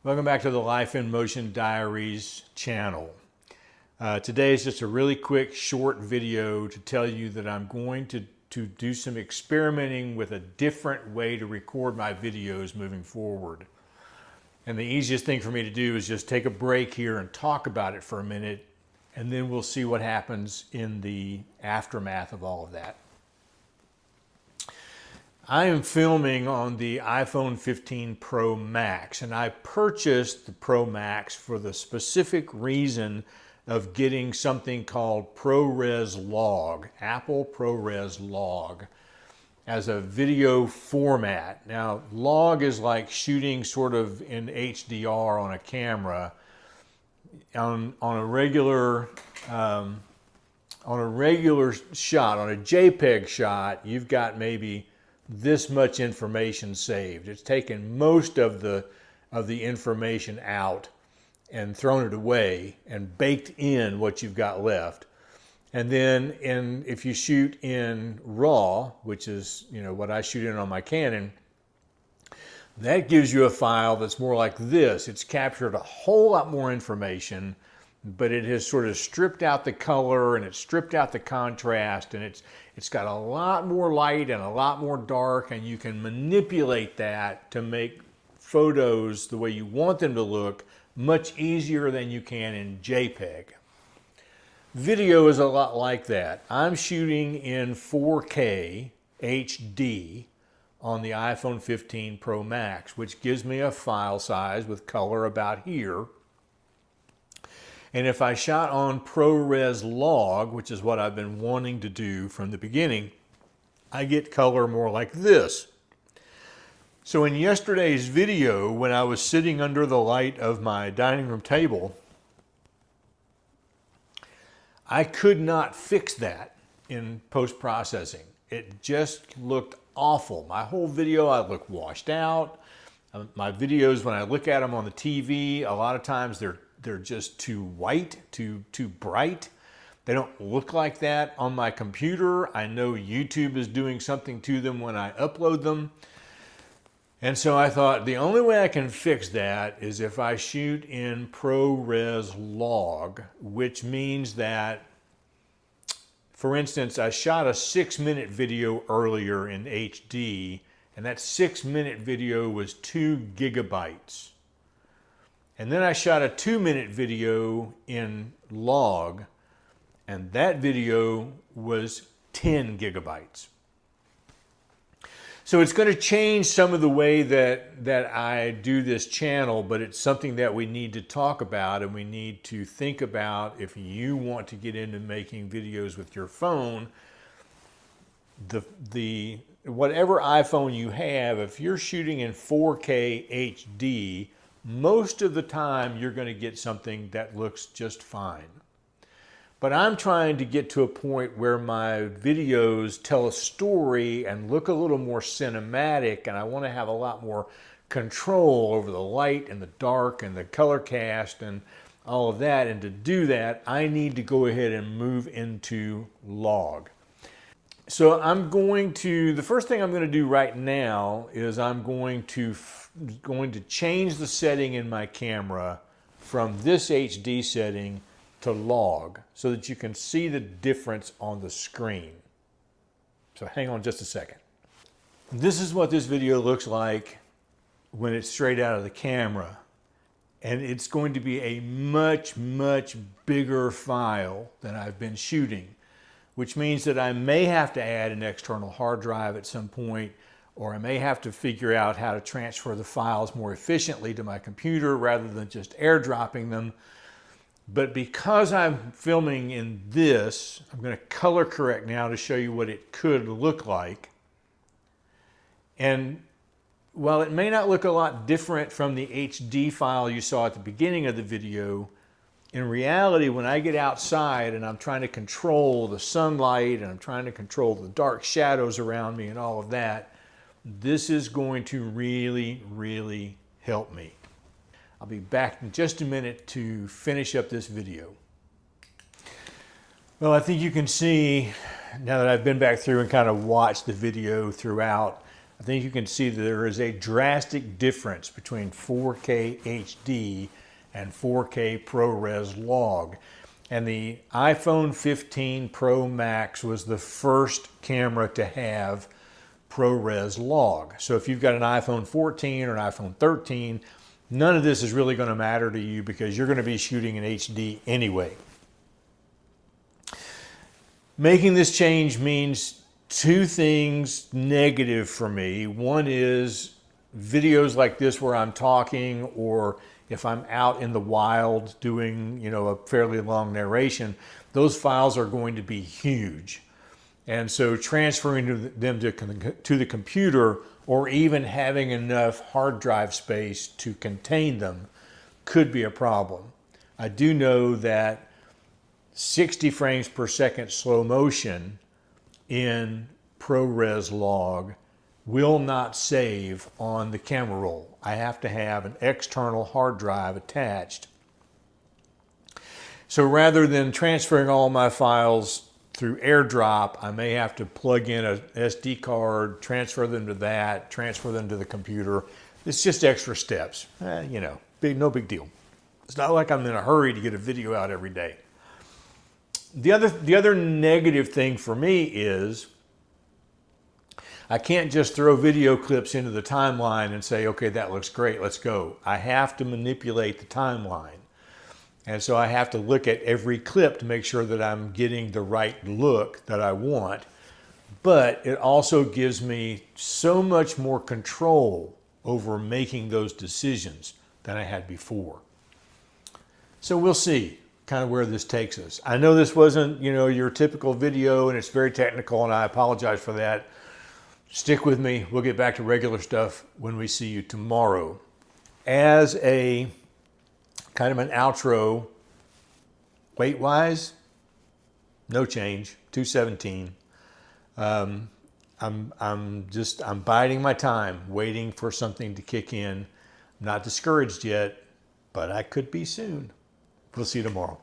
Welcome back to the Life in Motion Diaries channel. Today is just a really quick, short video to tell you that I'm going to do some experimenting with a different way to record my videos moving forward. And the easiest thing for me to do is just take a break here and talk about it for a minute, and then we'll see what happens in the aftermath of all of that. I am filming on the iPhone 15 Pro Max, and I purchased the Pro Max for the specific reason of getting something called ProRes Log, Apple ProRes Log, as a video format. Now, log is like shooting sort of in HDR on a camera. On a regular shot, on a JPEG shot, you've got maybe this much information saved. It's taken most of the information out and thrown it away and baked in what you've got left. And then if you shoot in RAW, which is what I shoot in on my Canon, that gives you a file that's more like this. It's captured a whole lot more information, but it has sort of stripped out the color and it's stripped out the contrast, and it's got a lot more light and a lot more dark, and you can manipulate that to make photos the way you want them to look much easier than you can in JPEG. Video is a lot like that. I'm shooting in 4K HD on the iPhone 15 Pro Max, which gives me a file size with color about here. And if I shot on ProRes Log, which is what I've been wanting to do from the beginning, I get color more like this. So in yesterday's video, when I was sitting under the light of my dining room table, I could not fix that in post-processing. It just looked awful. My whole video, I look washed out. My videos, when I look at them on the TV, a lot of times they're just too white, too bright. They don't look like that on my computer. I know YouTube is doing something to them when I upload them. And so I thought the only way I can fix that is if I shoot in ProRes Log, which means that, for instance, I shot a 6-minute video earlier in HD, and that 6-minute video was 2 gigabytes. And then I shot a 2-minute video in log, and that video was 10 gigabytes. So it's going to change some of the way that I do this channel, but it's something that we need to talk about, and we need to think about if you want to get into making videos with your phone. Whatever iPhone you have, if you're shooting in 4K HD, most of the time you're going to get something that looks just fine. But I'm trying to get to a point where my videos tell a story and look a little more cinematic, and I want to have a lot more control over the light and the dark and the color cast and all of that. And to do that, I need to go ahead and move into log. So the first thing I'm going to do right now is I'm going to change the setting in my camera from this HD setting to log so that you can see the difference on the screen. So hang on just a second. This is what this video looks like when it's straight out of the camera. And it's going to be a much, much bigger file than I've been shooting, which means that I may have to add an external hard drive at some point, or I may have to figure out how to transfer the files more efficiently to my computer rather than just airdropping them. But because I'm filming in this, I'm going to color correct now to show you what it could look like. And while it may not look a lot different from the HD file you saw at the beginning of the video, in reality, when I get outside and I'm trying to control the sunlight and I'm trying to control the dark shadows around me and all of that, this is going to really, really help me. I'll be back in just a minute to finish up this video. Well, I think you can see now that I've been back through and kind of watched the video throughout, I think you can see that there is a drastic difference between 4K HD and 4K ProRes Log. And the iPhone 15 Pro Max was the first camera to have ProRes Log. So if you've got an iPhone 14 or an iPhone 13, none of this is really going to matter to you because you're going to be shooting in HD anyway. Making this change means two things negative for me. One is videos like this where I'm talking, or if I'm out in the wild doing, a fairly long narration, those files are going to be huge. And so transferring them to the computer, or even having enough hard drive space to contain them, could be a problem. I do know that 60 frames per second slow motion in ProRes Log will not save on the camera roll. I have to have an external hard drive attached. So rather than transferring all my files through AirDrop, I may have to plug in a SD card, transfer them to that, transfer them to the computer. It's just extra steps. No big deal. It's not like I'm in a hurry to get a video out every day. The other negative thing for me is I can't just throw video clips into the timeline and say, okay, that looks great, let's go. I have to manipulate the timeline. And so I have to look at every clip to make sure that I'm getting the right look that I want. But it also gives me so much more control over making those decisions than I had before. So we'll see kind of where this takes us. I know this wasn't, your typical video, and it's very technical, and I apologize for that. Stick with me. We'll get back to regular stuff when we see you tomorrow. As a kind of an outro, weight-wise, no change, 217. I'm biding my time, waiting for something to kick in. I'm not discouraged yet, but I could be soon. We'll see you tomorrow.